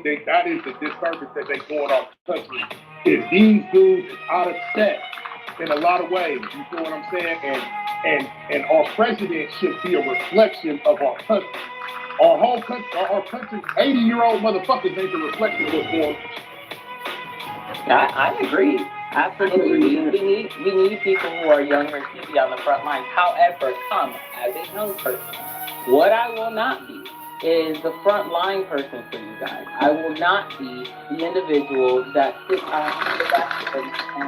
think that is the disservice that they go in our country. Is these dudes is out of step in a lot of ways. You feel what I'm saying? And our president should be a reflection of our country. Our whole country, our country's 80-year-old motherfuckers ain't the reflection of what's going on. I agree. Absolutely. We need people who are younger and to be on the front lines. However, as a young person, what I will not be is the front line person for you guys. I will not be the individual that sits on the back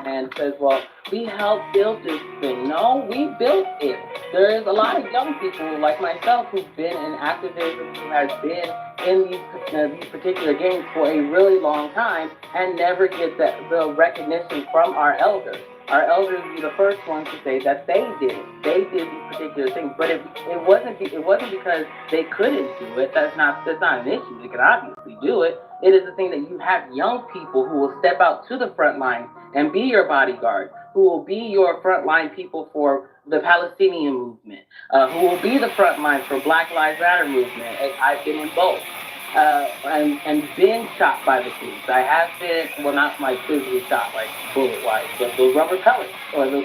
and says, well, we helped build this thing. No, we built it. There is a lot of young people like myself who've been in activism, who has been in these particular games for a really long time and never get the recognition from our elders. Our elders were the first ones to say that they did it. They did these particular things, but it wasn't because they couldn't do it. That's not an issue. They can obviously do it. It is the thing that you have young people who will step out to the front line and be your bodyguard, who will be your front line people for the Palestinian movement, who will be the front line for Black Lives Matter movement. I've been in both. And been shot by the police. I have been, well, not like physically shot, like bullet-wise, but those rubber pellets or the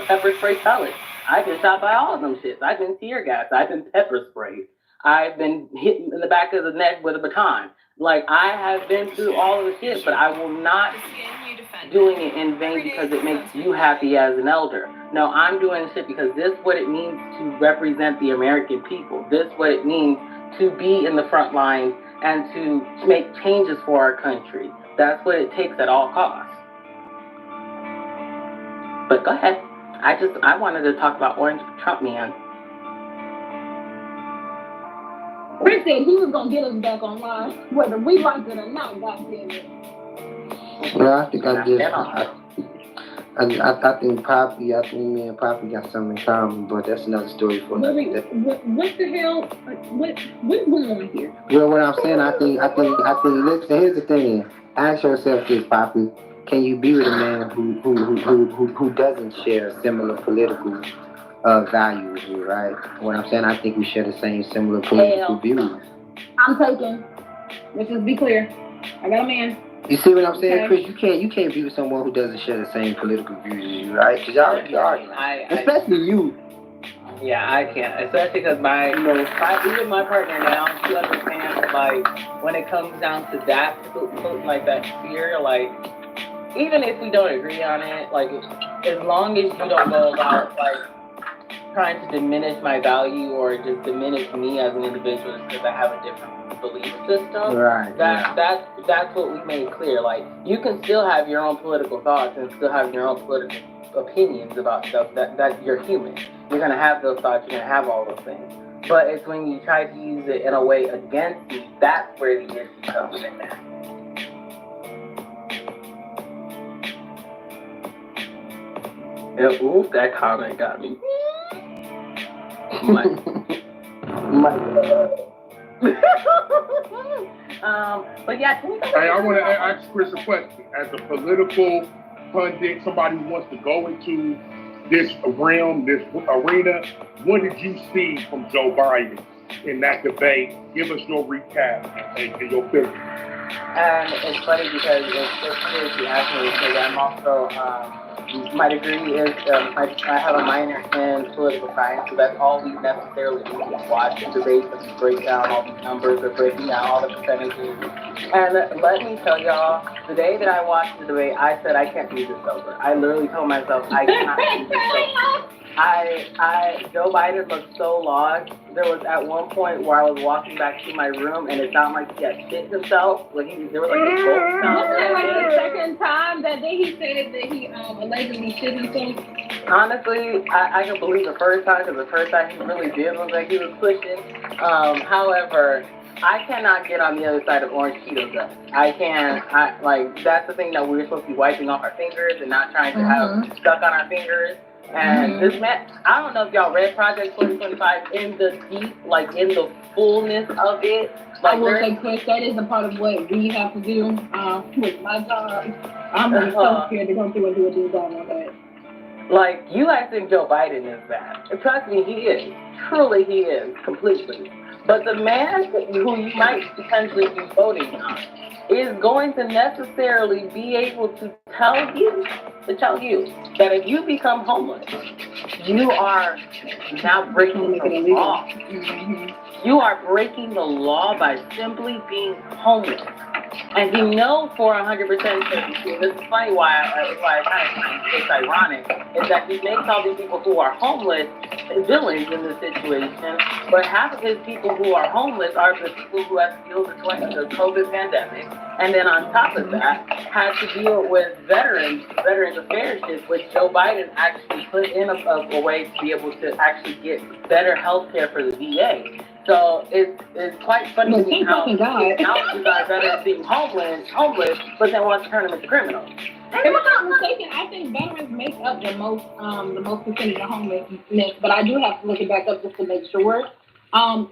pepper spray pellets. I've been shot by all of them shits. I've been tear gassed. I've been pepper sprayed. I've been hit in the back of the neck with a baton. Like, I have been through all of the shit, but I will not doing it in vain because it makes you happy as an elder. No, I'm doing shit because this is what it means to represent the American people. This is what it means to be in the front lines and to make changes for our country. That's what it takes at all costs. But go ahead. I wanted to talk about Orange Trump Man. Chris said he was gonna get us back online, whether we like it or not, goddammit. Well, I think I think Poppy, me and Poppy got something in common, but that's another story for another day. What the hell? What's going on here? Well, what I'm saying, I think. Listen, here's the thing. Ask yourself this, Poppy: can you be with a man who doesn't share similar political values with you, right? What I'm saying, I think we share the same similar political views. I'm taken. Let's just be clear. I got a man. You see what I'm saying, okay. Chris? You can't be with someone who doesn't share the same political views as you, right? Because y'all be arguing, especially you. Yeah, I can't, especially because even my partner now, she understands, like, when it comes down to that, like that fear, like, even if we don't agree on it, like, as long as you don't go about, like, trying to diminish my value or just diminish me as an individual because I have a different belief system. Right. That's what we made clear. Like, you can still have your own political thoughts and still have your own political opinions about stuff. That you're human. You're gonna have those thoughts. You're gonna have all those things. But it's when you try to use it in a way against me, that's where the issue comes in there. And, ooh, that comment got me. But yeah, hey, I want to ask Chris a question. As a political pundit, somebody who wants to go into this realm, this arena, what did you see from Joe Biden in that debate? Give us your recap and your feelings. And it's funny because it's funny you asked me because I'm also my degree is I have a minor in political science, so that's all we necessarily do is watch the debates and break down all these numbers or breaking down all the percentages. And let me tell y'all, the day that I watched the debate, I said I can't do this sober. I literally told myself I cannot do this sober. Joe Biden looked so lost. There was at one point where I was walking back to my room and it sounded like he had shit himself. Like there was like a ghost sound. Was it like the second time that day he said that he allegedly shit himself? Honestly, I can believe the first time because the first time he really did look like he was pushing. However, I cannot get on the other side of orange Cheeto dust. I can't. That's the thing that we're supposed to be wiping off our fingers and not trying to have stuck on our fingers. And this man, I don't know if y'all read Project 2025 in the deep, like in the fullness of it. Like, I will say, Chris, that is a part of what we have to do with my job. I'm so scared to go through and do what you're doing with that. Like, you guys think Joe Biden is bad. And trust me, he is. Truly, he is. Completely. But the man who you might potentially be voting on is going to necessarily be able to tell you that if you become homeless, you are now breaking the law. You are breaking the law by simply being homeless. And he knows for 100% certainty, this is funny why I kind of it's ironic, is that he makes all these people who are homeless villains in this situation, but half of his people who are homeless are the people who have to deal with the COVID pandemic, and then on top of that, has to deal with Veterans Affairs, which Joe Biden actually put in a way to be able to actually get better health care for the VA. So it's quite funny to me how you guys are being homeless, but then want to turn them into criminals. If I'm not mistaken, I think veterans make up the most percentage of homelessness, but I do have to look it back up just to make sure. Because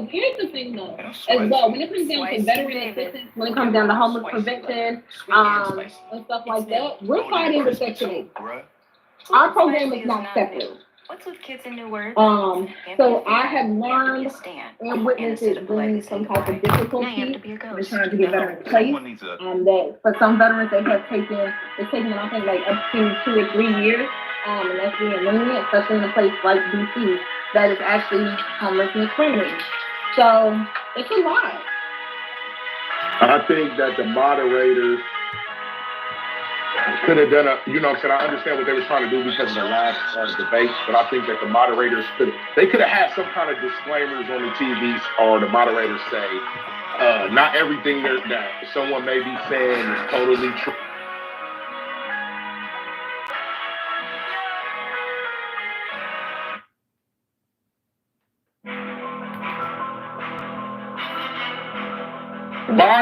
here's the thing though, as well, when it comes down to veteran assistance, when it comes down to homeless prevention, and stuff like that, we're fighting with Section 8. Our program is not separate. What's with kids and new words? So I have learned and witnessed it bring some type of difficulty in trying to get veterans placed. That for some veterans it's taken I think like up to 2 or 3 years. And that's being lenient, especially in a place like DC that is actually homelessness friendly. So it's a lot. I think that the moderators could have done I understand what they were trying to do because of the last debate, but I think that the moderators could have had some kind of disclaimers on the TVs, or the moderators say, not everything that someone may be saying is totally true.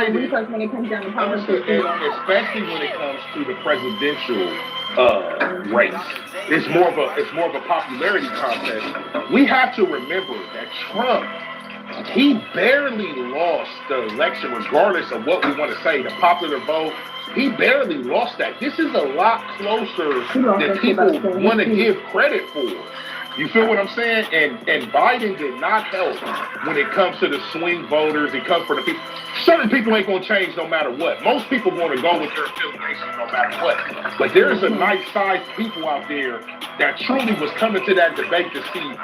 Because when it comes down to politics, especially when it comes to the presidential race, it's more of a popularity contest. We have to remember that Trump, he barely lost the election, regardless of what we want to say, the popular vote. He barely lost that. This is a lot closer than people want to give credit for. You feel what I'm saying? And Biden did not help when it comes to the swing voters. It comes for the people. Certain people ain't going to change no matter what. Most people want to go with their affiliation no matter what. But there's a nice sized people out there that truly was coming to that debate to see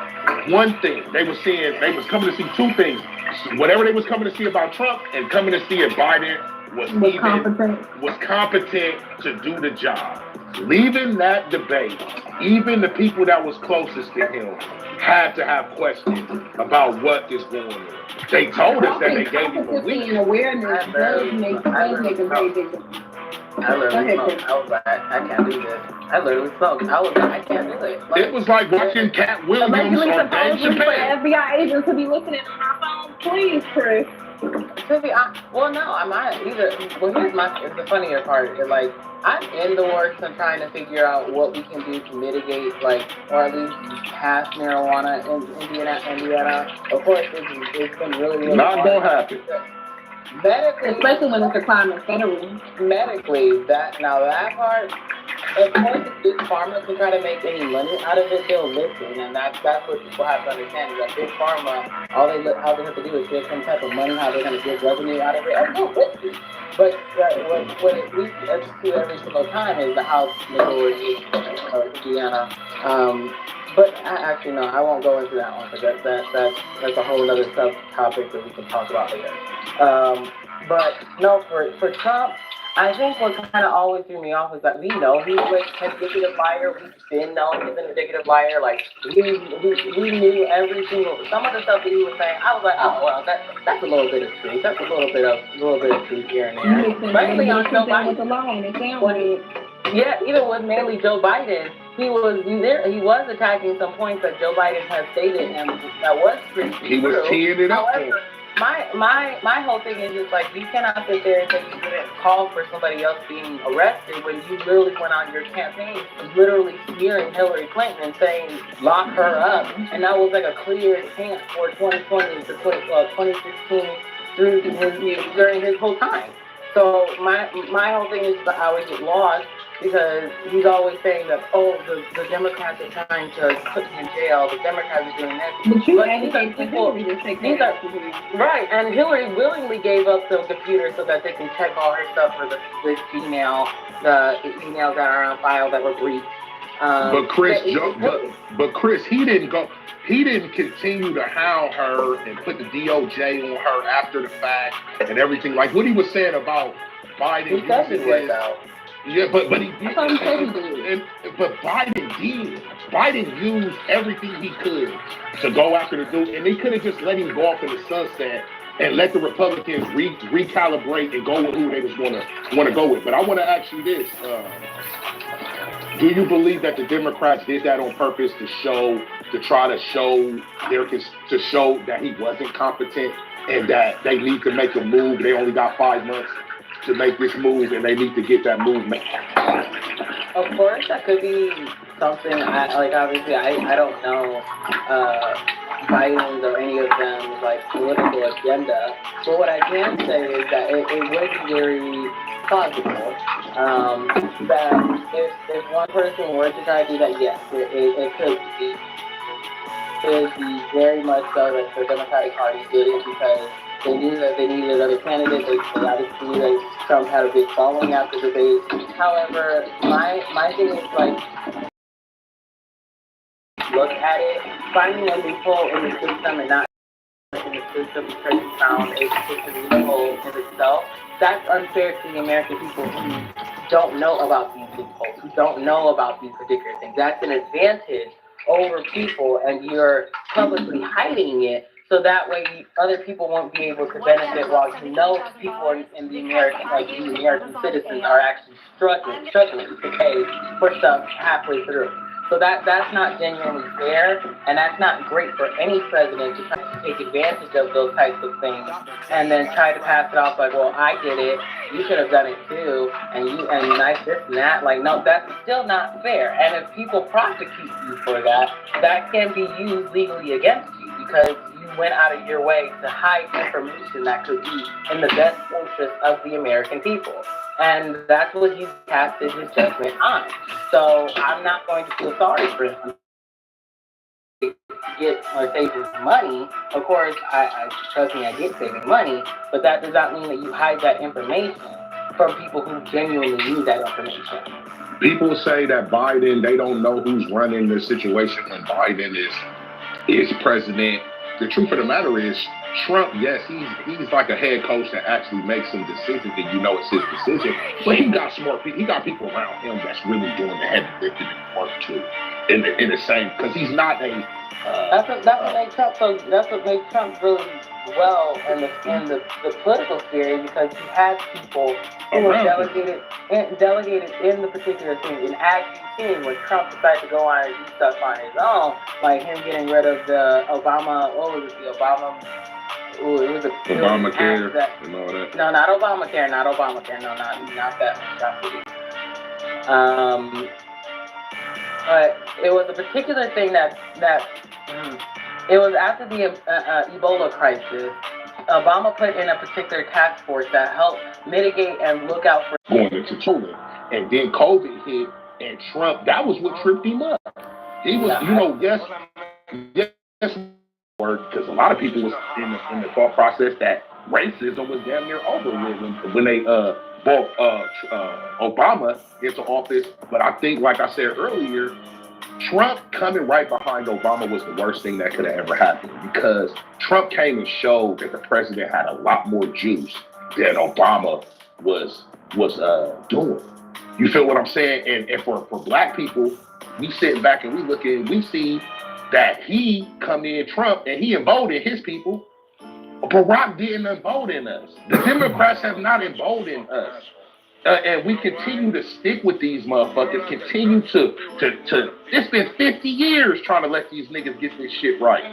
one thing. They was coming to see two things. Whatever they was coming to see about Trump, and coming to see if Biden was competent to do the job. Leaving that debate, even the people that was closest to him had to have questions about what is going on. They told us that they gave him a week. And awareness does make a very big difference. I was like, I can't do this. I literally smoked. I was like, I can't do it. It was like watching Cat Williams or Dave Chappelle. For FBI agents to be listening on our phone, please, Chris. Well, no, I'm not either. Well, here's the funnier part. Is like, I'm in the works and trying to figure out what we can do to mitigate, or at least pass marijuana in Indiana. Of course, it's been really not hard. gonna happen. Medically, especially when it's a climate federally. Medically, that part, of course, if Big Pharma can try to make any money out of it, they'll listen, and that's what people have to understand, is that Big Pharma, all they have to do is get some type of money, how they're going to get revenue out of it, and they'll listen. But what it leads us to every single time is the House majority of Indiana. But actually, no, I won't go into that one, because that's a whole other subtopic that we can talk about later. But no, for Trump, I think what kind of always threw me off is that we know he's an indicative liar. We've been known he's an indicative liar. Like, we knew every single, some of the stuff that he was saying, I was like, oh, well, that's a little bit of truth. That's a little bit of truth here and there. Mainly on Joe Biden. Even with mainly Joe Biden, he was attacking some points that Joe Biden has stated, and that was pretty true. He was teeing it up. However, my whole thing is just like, you cannot sit there and say you didn't call for somebody else being arrested when you literally went on your campaign literally smearing Hillary Clinton and saying lock her up, and that was like a clear chant for 2020 to 2016 during his whole time. So my whole thing is that I always get lost because he's always saying that, oh, the Democrats are trying to put him in jail, the Democrats are doing this. But you advocate for Hillary to take that. Right, and Hillary willingly gave up the computer so that they can check all her stuff for the emails that are on file that were breached. But Chris, he didn't continue to hound her and put the DOJ on her after the fact and everything. Like what he was saying about Biden using his. Yeah, but he did. But Biden did. Biden used everything he could to go after the dude, and they could have just let him go off in the sunset and let the Republicans recalibrate and go with who they was want to go with. But I want to ask you this: do you believe that the Democrats did that on purpose to show that he wasn't competent and that they need to make a move? They only got 5 months to make this move, and they need to get that move made. Of course, that could be something. Obviously, I don't know Biden's or any of them like political agenda. But what I can say is that it would be very plausible that if one person were to try to do that, yes, it could be. It would be very much so that the Democratic Party did it because they knew that they needed another candidate. They obviously knew that Trump had a big following after the debate. However, my thing is like, look at it, finding a loophole in the system and not in the system because you found a particular loophole in itself. That's unfair to the American people who don't know about these loopholes, who don't know about these particular things. That's an advantage over people, and you're publicly hiding it. So that way, other people won't be able to benefit while you know people in the American citizens are actually struggling to pay for stuff halfway through. So that's not genuinely fair, and that's not great for any president to try to take advantage of those types of things and then try to pass it off like, well, I did it, you should have done it too, and nice this and that. Like, no, that's still not fair. And if people prosecute you for that, that can be used legally against you because you went out of your way to hide information that could be in the best interest of the American people. And that's what he casted his judgment on. So I'm not going to feel sorry for him to get or save his money. Of course, I trust me, I get saving money, but that does not mean that you hide that information from people who genuinely need that information. People say that Biden, they don't know who's running the situation when Biden is president. The truth of the matter is, Trump, yes, he's like a head coach that actually makes some decisions, and you know it's his decision. But he got smart people. He got people around him that's really doing the heavy lifting and work too. In the same, because he's not a. That's what makes Trump so. That's what makes Trump really well in the political sphere, because he has people who are delegated in the particular thing. And as you've seen, when Trump decided to go on and do stuff on his own, like him getting rid of the Obama. What was it? The Obama. Ooh, it was Obamacare and all that. No, not Obamacare. No, not that. But it was a particular thing that it was after the Ebola crisis. Obama put in a particular task force that helped mitigate and look out for going into China, and then COVID hit, and Trump. That was what tripped him up. He was, yes. Because a lot of people was in the thought process that racism was damn near over with when they brought Obama into office. But I think, like I said earlier, Trump coming right behind Obama was the worst thing that could have ever happened, because Trump came and showed that the president had a lot more juice than Obama was doing. You feel what I'm saying? And for black people, we sit back and we see that he come in Trump and he emboldened his people. Barack didn't embolden us. The Democrats have not emboldened us. And we continue to stick with these motherfuckers, continue to it's been 50 years trying to let these niggas get this shit right.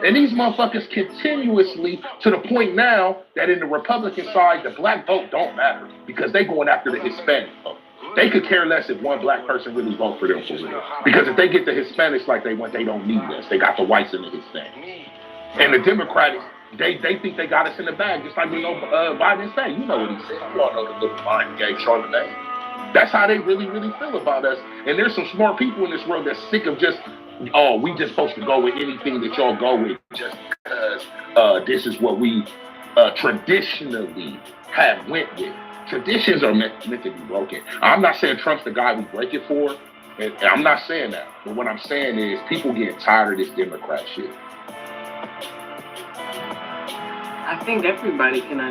And these motherfuckers continuously, to the point now that in the Republican side, the black vote don't matter because they going after the Hispanic vote. They could care less if one black person really vote for them for real. Because if they get the Hispanics like they want, they don't need us. They got the whites and the Hispanics. And the Democrats, they think they got us in the bag, just like Biden said. You know what he said. You all know the little mind game, Charlemagne. That's how they really, really feel about us. And there's some smart people in this world that's sick of just, oh, we just supposed to go with anything that y'all go with just because this is what we traditionally have went with. Traditions are meant to be broken. I'm not saying Trump's the guy we break it for. And I'm not saying that. But what I'm saying is people getting tired of this Democrat shit. I think everybody can understand.